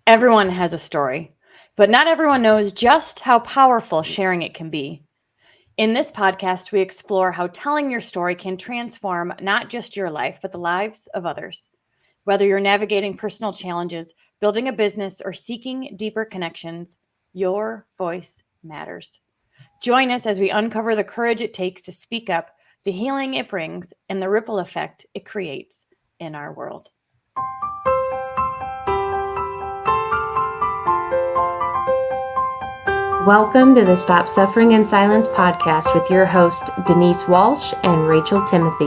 Everyone has a story, but not everyone knows just how powerful sharing it can be. In this podcast, we explore how telling your story can transform not just your life, but the lives of others. Whether you're navigating personal challenges, building a business, or seeking deeper connections, your voice matters. Join us as we uncover the courage it takes to speak up, the healing it brings, and the ripple effect it creates in our world. Welcome to the Stop Suffering in Silence podcast with your host, Denise Walsh and Rachel Timothy.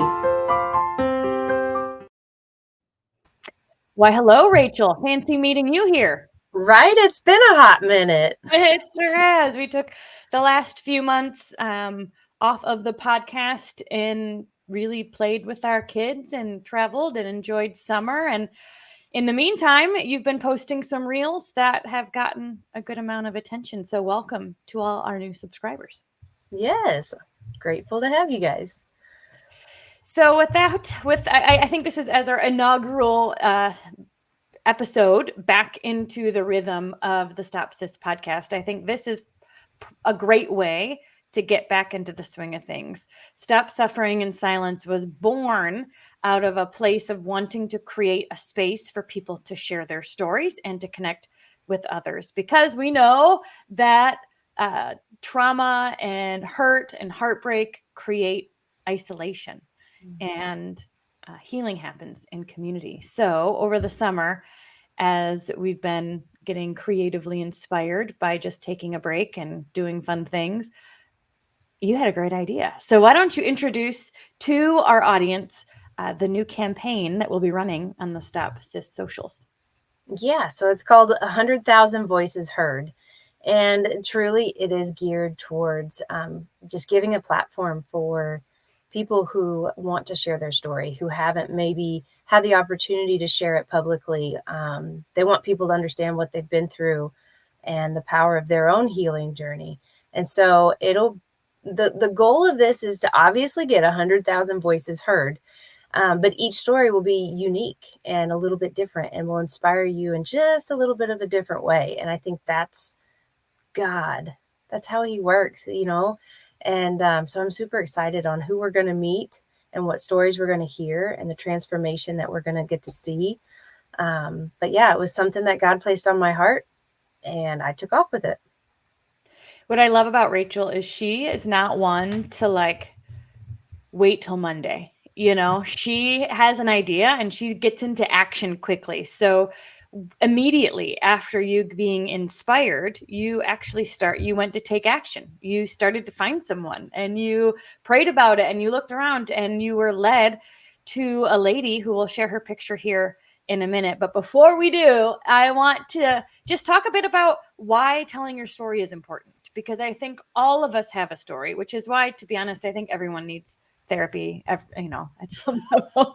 Why, hello, Rachel. Fancy meeting you here. Right? It's been a hot minute. It sure has. We took the last few months off of the podcast and really played with our kids and traveled and enjoyed summer. And in the meantime, you've been posting some reels that have gotten a good amount of attention. So welcome to all our new subscribers. Yes. Grateful to have you guys. So I think this is as our inaugural episode back into the rhythm of the Stop SIS podcast. I think this is a great way to get back into the swing of things. Stop Suffering in Silence was born out of a place of wanting to create a space for people to share their stories and to connect with others, because we know that trauma and hurt and heartbreak create isolation, and healing happens in community. So over the summer, as we've been getting creatively inspired by just taking a break and doing fun things, you had a great idea. So why don't you introduce to our audience the new campaign that we'll be running on the Stop SIS socials? Yeah, so it's called 100,000 Voices Heard. And truly, it is geared towards just giving a platform for people who want to share their story, who haven't maybe had the opportunity to share it publicly. They want people to understand what they've been through and the power of their own healing journey. And so the goal of this is to obviously get 100,000 voices heard. But each story will be unique and a little bit different and will inspire you in just a little bit of a different way. And I think that's God. That's how he works, you know? And so I'm super excited on who we're going to meet and what stories we're going to hear and the transformation that we're going to get to see. But yeah, it was something that God placed on my heart and I took off with it. What I love about Rachel is she is not one to wait till Monday. You know, she has an idea and she gets into action quickly. So immediately after you being inspired, you went to take action. You started to find someone and you prayed about it and you looked around and you were led to a lady who will share her picture here in a minute. But before we do, I want to just talk a bit about why telling your story is important, because I think all of us have a story, which is why, to be honest, I think everyone needs therapy, at some level.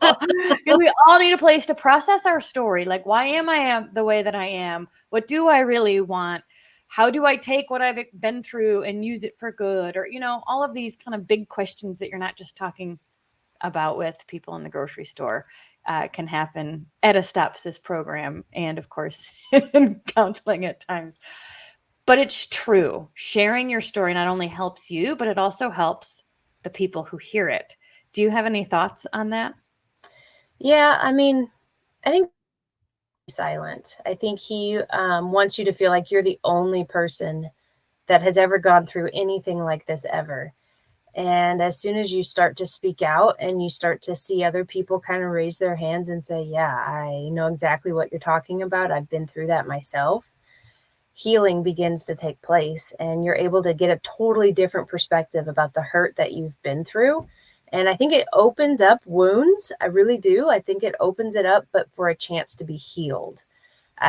We all need a place to process our story. Like, why am I the way that I am? What do I really want? How do I take what I've been through and use it for good? Or, all of these kind of big questions that you're not just talking about with people in the grocery store can happen at a Stop SIS program and, of course, in counseling at times. But it's true. Sharing your story not only helps you, but it also helps the people who hear it. Do you have any thoughts on that? Yeah, I mean, I think silent. I think he wants you to feel like you're the only person that has ever gone through anything like this ever. And as soon as you start to speak out and you start to see other people kind of raise their hands and say, yeah, I know exactly what you're talking about. I've been through that myself. Healing begins to take place and you're able to get a totally different perspective about the hurt that you've been through. And I think it opens up wounds. I really do. I think it opens it up, but for a chance to be healed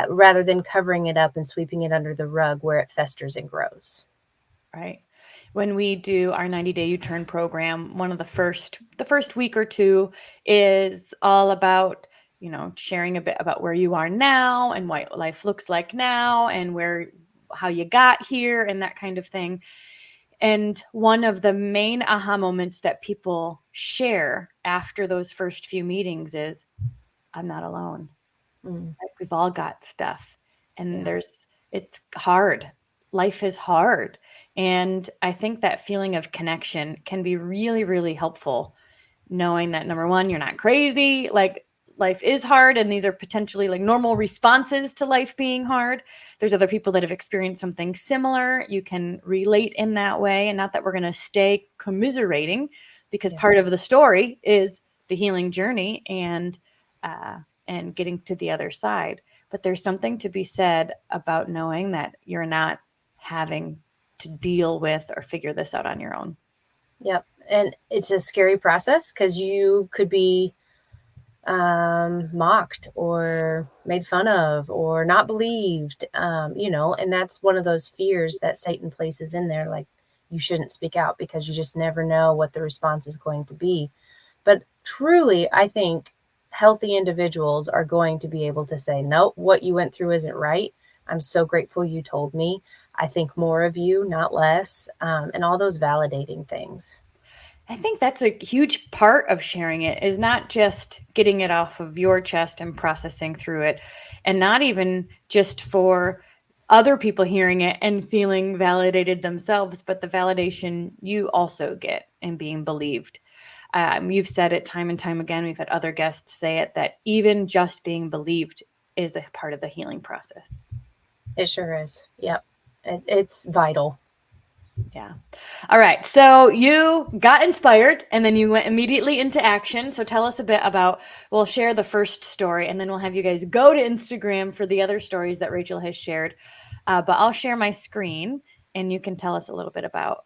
rather than covering it up and sweeping it under the rug where it festers and grows. Right. When we do our 90-day U-turn program, one of the first week or two is all about, sharing a bit about where you are now and what life looks like now and how you got here and that kind of thing. And one of the main aha moments that people share after those first few meetings is, I'm not alone. Like, we've all got stuff. And Yeah. it's hard. Life is hard. And I think that feeling of connection can be really, really helpful, knowing that number one, you're not crazy. Like, life is hard, and these are potentially like normal responses to life being hard. There's other people that have experienced something similar. You can relate in that way. And not that we're going to stay commiserating, because Yeah. part of the story is the healing journey and getting to the other side. But there's something to be said about knowing that you're not having to deal with or figure this out on your own. Yep. And it's a scary process because you could be mocked or made fun of or not believed, and that's one of those fears that Satan places in there. Like, you shouldn't speak out because you just never know what the response is going to be. But truly, I think healthy individuals are going to be able to say, nope, what you went through isn't right. I'm so grateful you told me. I think more of you, not less, and all those validating things. I think that's a huge part of sharing it, is not just getting it off of your chest and processing through it, and not even just for other people hearing it and feeling validated themselves, but the validation you also get in being believed. You've said it time and time again. We've had other guests say it, that even just being believed is a part of the healing process. It sure is. Yep. It's vital. Yeah. All right. So you got inspired and then you went immediately into action. So tell us a bit about, we'll share the first story and then we'll have you guys go to Instagram for the other stories that Rachel has shared. But I'll share my screen and you can tell us a little bit about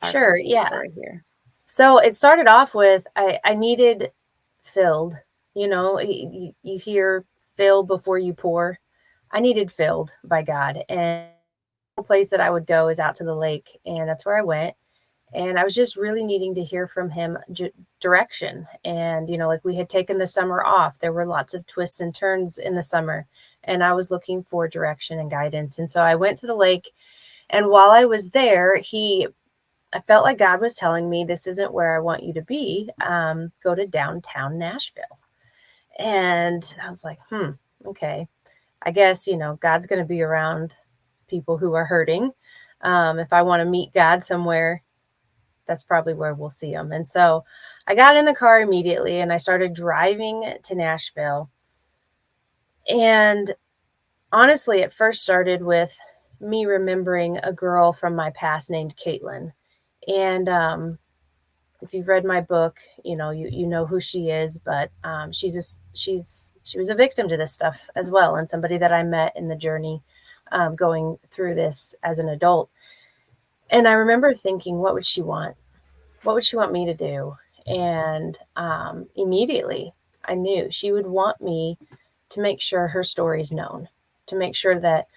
our Sure. first Yeah. story here. So it started off with I needed filled. You hear fill before you pour. I needed filled by God. And the place that I would go is out to the lake. And that's where I went. And I was just really needing to hear from him direction. And, like, we had taken the summer off. There were lots of twists and turns in the summer. And I was looking for direction and guidance. And so I went to the lake. And while I was there, I felt like God was telling me, this isn't where I want you to be. Go to downtown Nashville. And I was like, okay. I guess, God's going to be around people who are hurting. If I want to meet God somewhere, that's probably where we'll see him. And so I got in the car immediately and I started driving to Nashville. And honestly, it first started with me remembering a girl from my past named Caitlin. And if you've read my book, you know who she is, but she was a victim to this stuff as well, and somebody that I met in the journey, going through this as an adult. And I remember thinking, what would she want? What would she want me to do? And immediately I knew she would want me to make sure her story is known, to make sure that,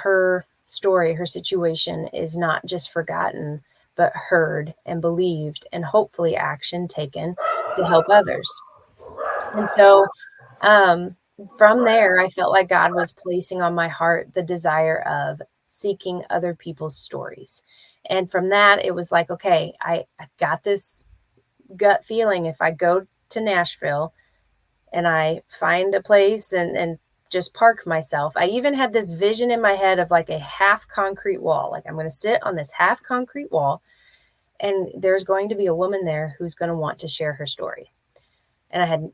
her story, her situation is not just forgotten, but heard and believed, and hopefully action taken to help others. And so um, from there, I felt like God was placing on my heart the desire of seeking other people's stories. And from that, it was like, okay, I've got this gut feeling. If I go to Nashville and I find a place and just park myself, I even had this vision in my head of like a half concrete wall. Like, I'm going to sit on this half concrete wall and there's going to be a woman there who's going to want to share her story. And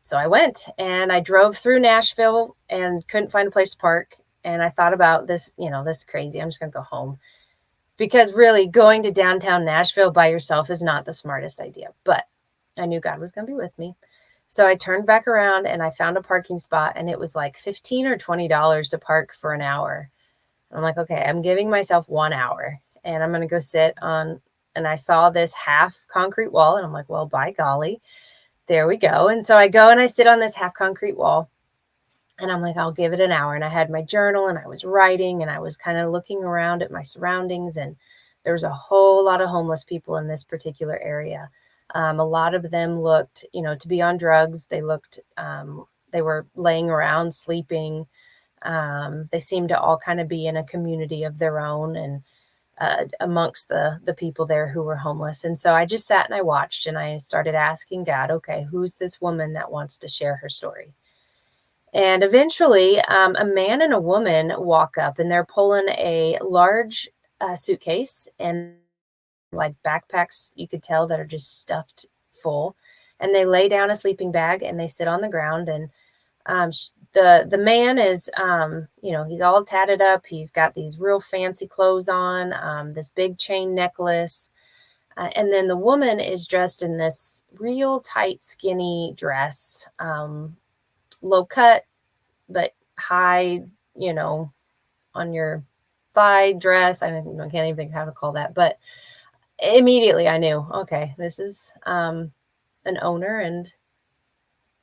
so I went and I drove through Nashville and couldn't find a place to park. And I thought about this, this is crazy. I'm just going to go home, because really going to downtown Nashville by yourself is not the smartest idea, but I knew God was going to be with me. So I turned back around and I found a parking spot, and it was like $15 or $20 to park for an hour. And I'm like, okay, I'm giving myself 1 hour and I'm going to go sit on, and I saw this half concrete wall and I'm like, well, by golly, there we go. And so I go and I sit on this half concrete wall and I'm like, I'll give it an hour. And I had my journal and I was writing and I was kind of looking around at my surroundings. And there was a whole lot of homeless people in this particular area. A lot of them looked, to be on drugs. They looked, they were laying around sleeping. They seemed to all kind of be in a community of their own and amongst the people there who were homeless. And so I just sat and I watched and I started asking God, okay, who's this woman that wants to share her story? And eventually, a man and a woman walk up, and they're pulling a large suitcase and like backpacks, you could tell, that are just stuffed full. And they lay down a sleeping bag and they sit on the ground. And the man is, he's all tatted up. He's got these real fancy clothes on, this big chain necklace. And then the woman is dressed in this real tight, skinny dress, low cut, but high, on your thigh dress. I can't even think how to call that. But immediately I knew, okay, this is an owner and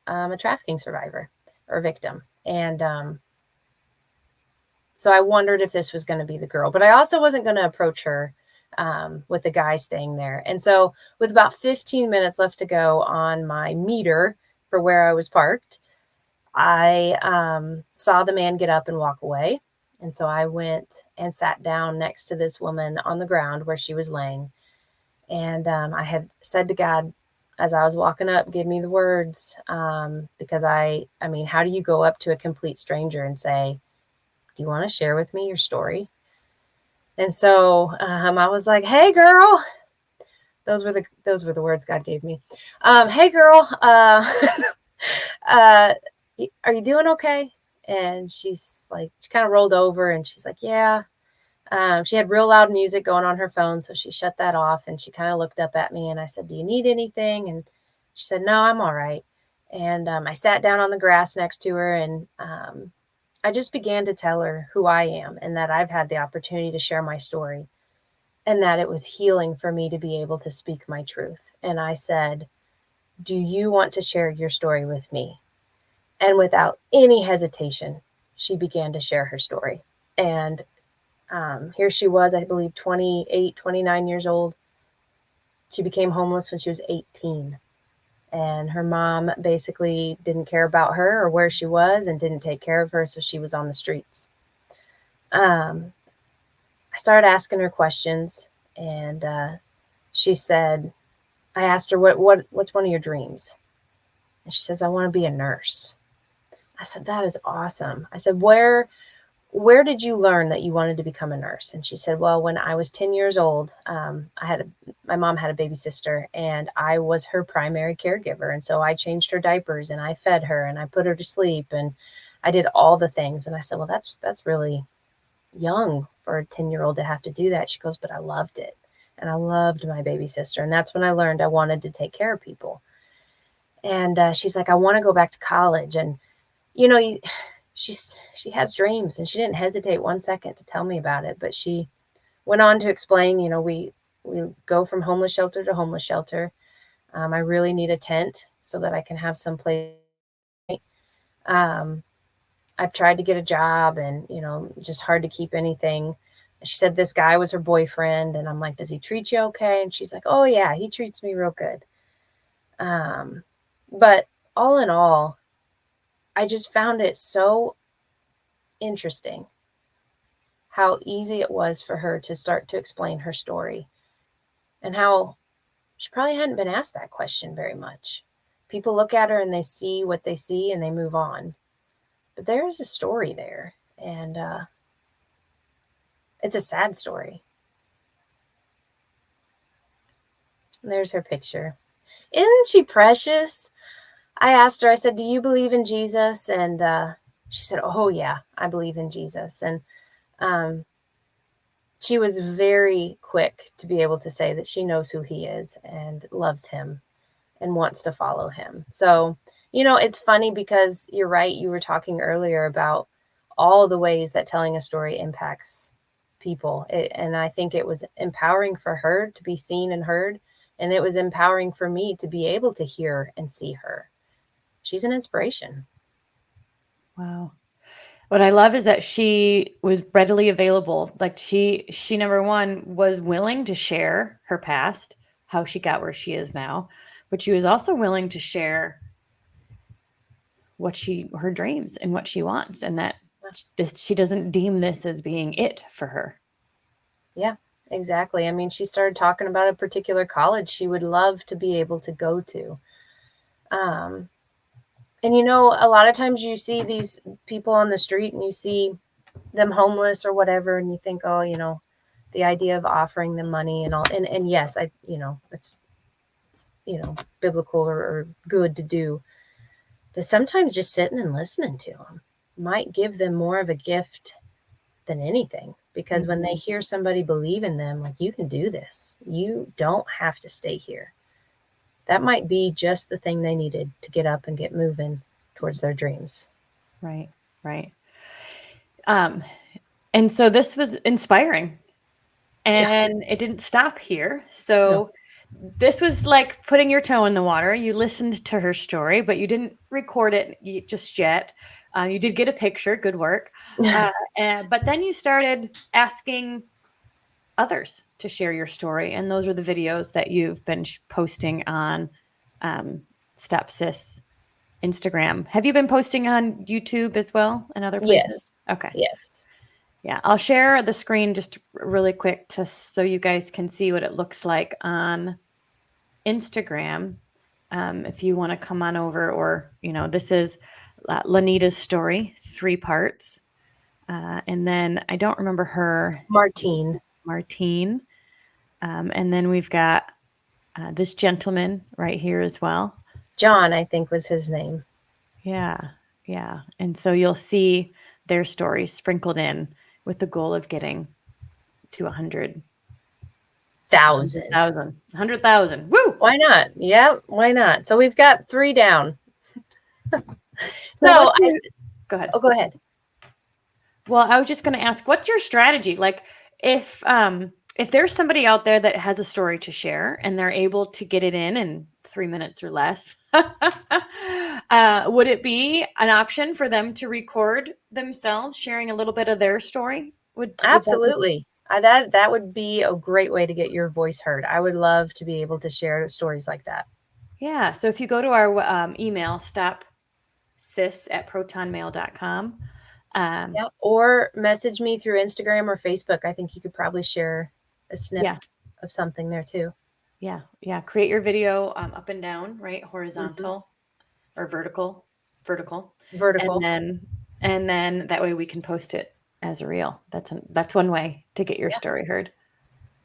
a trafficking survivor or victim. And so I wondered if this was going to be the girl, but I also wasn't going to approach her with the guy staying there. And so with about 15 minutes left to go on my meter for where I was parked, I saw the man get up and walk away. And so I went and sat down next to this woman on the ground where she was laying. And I had said to God, as I was walking up, give me the words, because I mean, how do you go up to a complete stranger and say, do you want to share with me your story? And so I was like, hey, girl. Those were the words God gave me. Hey, girl, are you doing okay? And she's like, she kind of rolled over and she's like, yeah. She had real loud music going on her phone, so she shut that off and she kind of looked up at me and I said, do you need anything? And she said, no, I'm all right. And I sat down on the grass next to her and I just began to tell her who I am and that I've had the opportunity to share my story and that it was healing for me to be able to speak my truth. And I said, do you want to share your story with me? And without any hesitation, she began to share her story. And here she was, I believe, 28, 29 years old. She became homeless when she was 18. And her mom basically didn't care about her or where she was and didn't take care of her. So she was on the streets. I started asking her questions. And she said, I asked her, what's one of your dreams? And she says, I want to be a nurse. I said, that is awesome. I said, where did you learn that you wanted to become a nurse? And she said, well, when I was 10 years old, my mom had a baby sister and I was her primary caregiver. And so I changed her diapers and I fed her and I put her to sleep and I did all the things. And I said, well, that's really young for a 10-year-old to have to do that. She goes, but I loved it. And I loved my baby sister. And that's when I learned I wanted to take care of people. And she's like, I want to go back to college. And, she has dreams and she didn't hesitate 1 second to tell me about it. But she went on to explain, we go from homeless shelter to homeless shelter. I really need a tent so that I can have some place. I've tried to get a job and, just hard to keep anything. She said this guy was her boyfriend. And I'm like, does he treat you okay? And she's like, oh yeah, he treats me real good. But all in all, I just found it so interesting how easy it was for her to start to explain her story and how she probably hadn't been asked that question very much. People look at her and they see what they see and they move on. But there is a story there, and it's a sad story. And there's her picture. Isn't she precious? I asked her, I said, do you believe in Jesus? And she said, oh, yeah, I believe in Jesus. And she was very quick to be able to say that she knows who he is and loves him and wants to follow him. So, it's funny because you're right. You were talking earlier about all the ways that telling a story impacts people. And I think it was empowering for her to be seen and heard. And it was empowering for me to be able to hear and see her. She's an inspiration. Wow. What I love is that she was readily available. Like she number one was willing to share her past, how she got where she is now, but she was also willing to share her dreams and what she wants, and that she doesn't deem this as being it for her. Yeah, exactly. I mean, she started talking about a particular college she would love to be able to go to. And a lot of times you see these people on the street and you see them homeless or whatever, and you think, oh, the idea of offering them money and all, and yes, it's biblical or good to do, but sometimes just sitting and listening to them might give them more of a gift than anything, because when they hear somebody believe in them, like, you can do this, you don't have to stay here, that might be just the thing they needed to get up and get moving towards their dreams. Right. And so this was inspiring, and it didn't stop here. So this was like putting your toe in the water. You listened to her story, but you didn't record it just yet. You did get a picture. Good work. But then you started asking others to share your story, and those are the videos that you've been posting on Stop SIS Instagram. Have you been posting on YouTube as well and other places? Yes. Okay. Yes. Yeah, I'll share the screen just really quick so you guys can see what it looks like on Instagram. If you want to come on over, or, this is Lanita's story, 3 parts. And then I don't remember her. Martine. And then we've got this gentleman right here as well. John, I think, was his name. Yeah. And so you'll see their stories sprinkled in with the goal of getting to 100,000. Woo! Why not? Yeah, why not? So we've got 3 down. Go ahead. Oh, go ahead. Well, I was just going to ask, what's your strategy? Like, if there's somebody out there that has a story to share and they're able to get it in 3 minutes or less, would it be an option for them to record themselves sharing a little bit of their story? Absolutely. That would be a great way to get your voice heard. I would love to be able to share stories like that. Yeah. So if you go to our email, stopsis@protonmail.com. Or message me through Instagram or Facebook. I think you could probably share a snip of something there too. Yeah. Create your video up and down, right? Horizontal or vertical. And then that way we can post it as a reel. That's one way to get your story heard.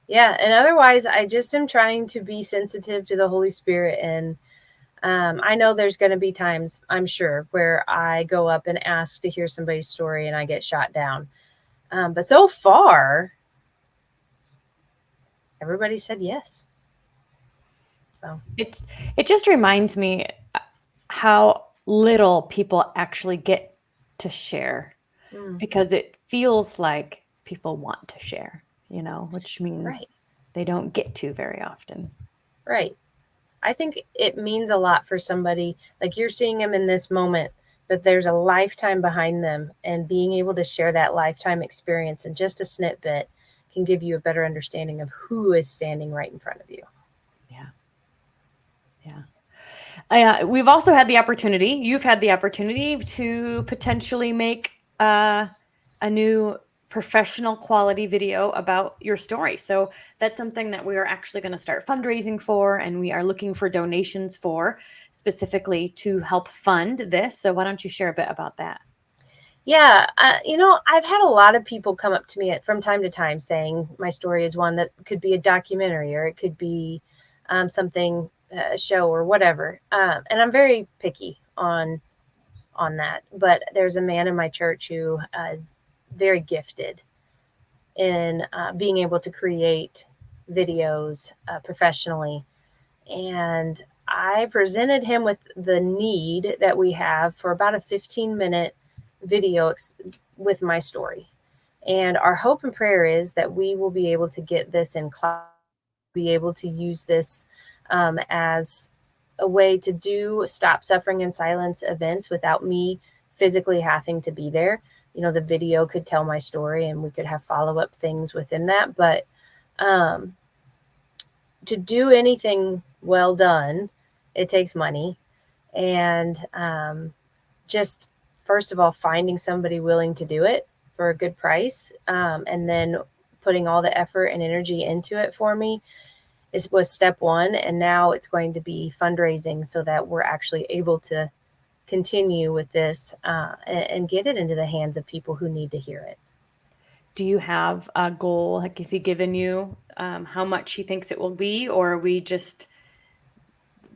Yeah. And otherwise, I just am trying to be sensitive to the Holy Spirit. And I know there's going to be times, I'm sure, where I go up and ask to hear somebody's story and I get shot down. But so far, everybody said yes. So it just reminds me how little people actually get to share, because it feels like people want to share, which means they don't get to very often. Right. I think it means a lot for somebody, like, you're seeing them in this moment, but there's a lifetime behind them, and being able to share that lifetime experience in just a snippet can give you a better understanding of who is standing right in front of you. We've also had the opportunity, you've had the opportunity to potentially make a new professional quality video about your story. So that's something that we are actually going to start fundraising for, and we are looking for donations for, specifically to help fund this. So why don't you share a bit about that? Yeah. I've had a lot of people come up to me from time to time saying my story is one that could be a documentary, or it could be something, a show or whatever. And I'm very picky on that. But there's a man in my church who is very gifted in being able to create videos professionally. And I presented him with the need that we have for about a 15-minute video with my story. And our hope and prayer is that we will be able to get this in class, be able to use this as a way to do Stop Suffering in Silence events without me physically having to be there. The video could tell my story and we could have follow-up things within that. But to do anything well done, it takes money. And just, first of all, finding somebody willing to do it for a good price, and then putting all the effort and energy into it for me was step one. And now it's going to be fundraising so that we're actually able to continue with this and get it into the hands of people who need to hear it. Do you have a goal? Like, has he given you how much he thinks it will be, or are we just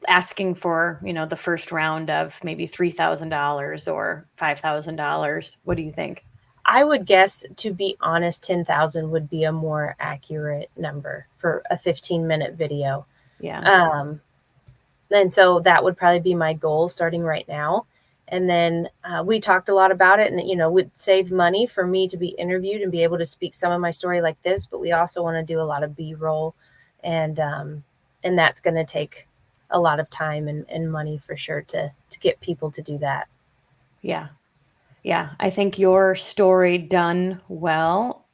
asking for, the first round of maybe $3,000 or $5,000? What do you think? I would guess, to be honest, 10,000 would be a more accurate number for a 15-minute video. Yeah. And so that would probably be my goal starting right now. And then we talked a lot about it, and, would save money for me to be interviewed and be able to speak some of my story like this. But we also want to do a lot of B-roll, and that's going to take a lot of time and money for sure to get people to do that. Yeah. Yeah. I think your story done well,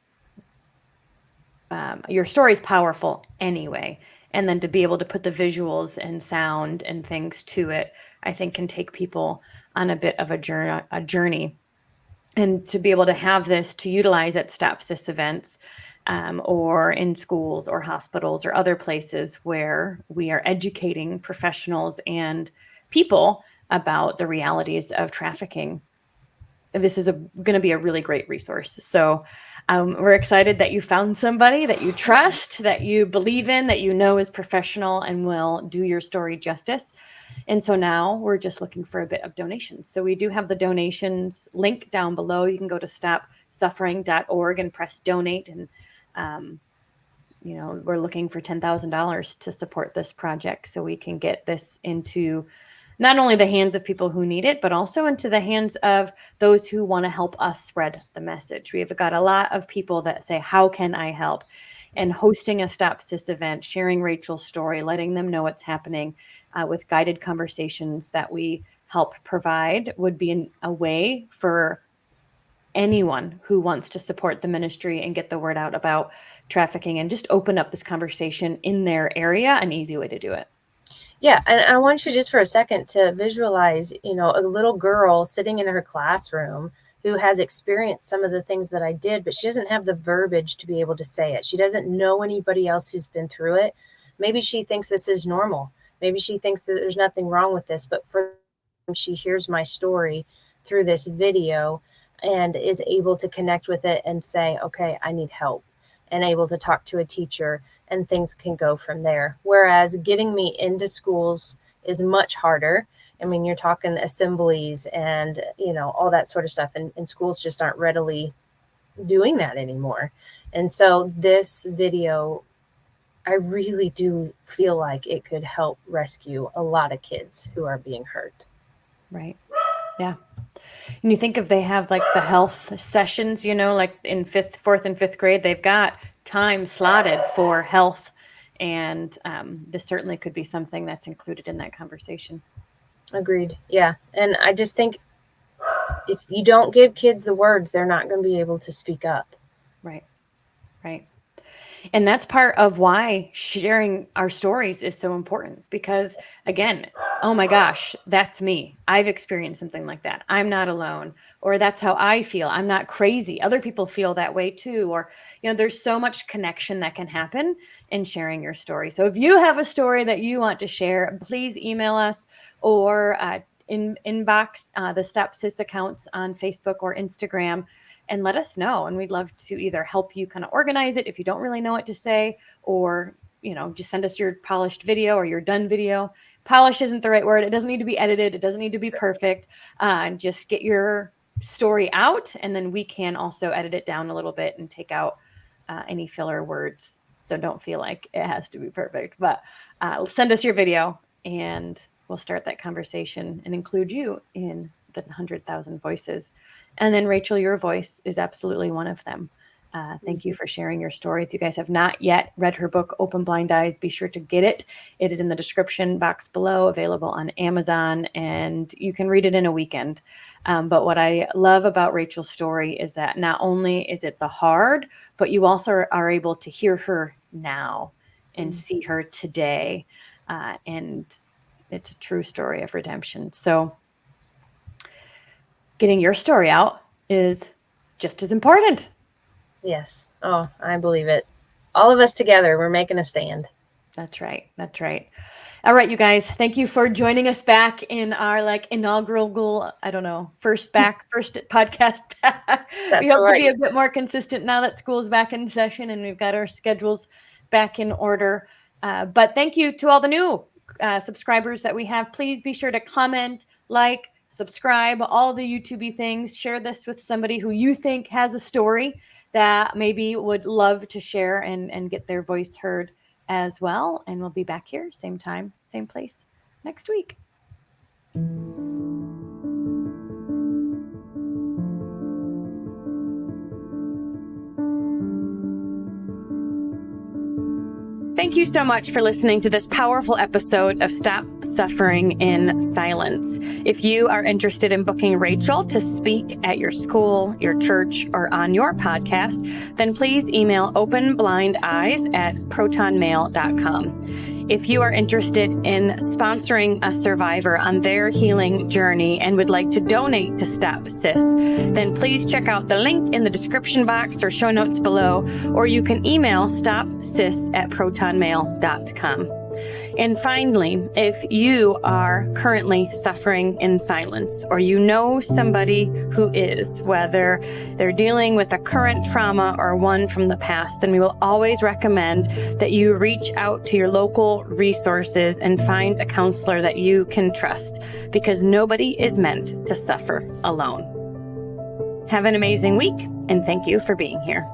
your story is powerful anyway. And then to be able to put the visuals and sound and things to it, I think can take people on a bit of a journey. And to be able to have this to utilize at Stop SIS events, or in schools or hospitals or other places where we are educating professionals and people about the realities of trafficking. This is going to be a really great resource. So we're excited that you found somebody that you trust, that you believe in, that is professional and will do your story justice. And so now we're just looking for a bit of donations. So we do have the donations link down below. You can go to stopsuffering.org and press donate. And, we're looking for $10,000 to support this project so we can get this into not only the hands of people who need it, but also into the hands of those who want to help us spread the message. We have got a lot of people that say, how can I help? And hosting a Stop SIS event, sharing Rachel's story, letting them know what's happening with guided conversations that we help provide would be a way for anyone who wants to support the ministry and get the word out about trafficking and just open up this conversation in their area, an easy way to do it. Yeah, and I want you just for a second to visualize, a little girl sitting in her classroom who has experienced some of the things that I did, but she doesn't have the verbiage to be able to say it. She doesn't know anybody else who's been through it. Maybe she thinks this is normal. Maybe she thinks that there's nothing wrong with this, but she hears my story through this video and is able to connect with it and say, okay, I need help, and able to talk to a teacher, and things can go from there. Whereas getting me into schools is much harder. I mean, you're talking assemblies and, all that sort of stuff. And schools just aren't readily doing that anymore. And so this video, I really do feel like it could help rescue a lot of kids who are being hurt. Right. Yeah. And you think if they have like the health sessions, like in fourth and fifth grade, they've got time slotted for health. And this certainly could be something that's included in that conversation. Agreed. Yeah. And I just think if you don't give kids the words, they're not going to be able to speak up. Right. Right. And that's part of why sharing our stories is so important, because again, oh my gosh, that's me. I've experienced something like that. I'm not alone. Or that's how I feel. I'm not crazy. Other people feel that way too. Or, there's so much connection that can happen in sharing your story. So if you have a story that you want to share, please email us or inbox the Stop SIS accounts on Facebook or Instagram, and let us know. And we'd love to either help you kind of organize it if you don't really know what to say, or, just send us your polished video or your done video. Polished isn't the right word. It doesn't need to be edited. It doesn't need to be perfect. Just get your story out, and then we can also edit it down a little bit and take out any filler words. So don't feel like it has to be perfect, but send us your video and we'll start that conversation and include you in the 100,000 voices. And then Rachel, your voice is absolutely one of them. Thank you for sharing your story. If you guys have not yet read her book, Open Blind Eyes, be sure to get it. It is in the description box below, available on Amazon, and you can read it in a weekend. But what I love about Rachel's story is that not only is it the hard, but you also are able to hear her now and see her today. And it's a true story of redemption. So getting your story out is just as important. Yes. Oh, I believe it. All of us together, we're making a stand. That's right. That's right. All right, you guys, thank you for joining us back in our inaugural, first podcast back. We hope to be a bit more consistent now that school's back in session and we've got our schedules back in order. But thank you to all the new subscribers that we have. Please be sure to comment, like, subscribe, all the YouTube things. Share this with somebody who you think has a story that maybe would love to share and get their voice heard as well. And we'll be back here, same time, same place next week. Thank you so much for listening to this powerful episode of Stop Suffering in Silence. If you are interested in booking Rachel to speak at your school, your church, or on your podcast, then please email openblindeyes@protonmail.com. If you are interested in sponsoring a survivor on their healing journey and would like to donate to Stop SIS, then please check out the link in the description box or show notes below, or you can email stopsis@protonmail.com. And finally, if you are currently suffering in silence, or you know somebody who is, whether they're dealing with a current trauma or one from the past, then we will always recommend that you reach out to your local resources and find a counselor that you can trust, because nobody is meant to suffer alone. Have an amazing week, and thank you for being here.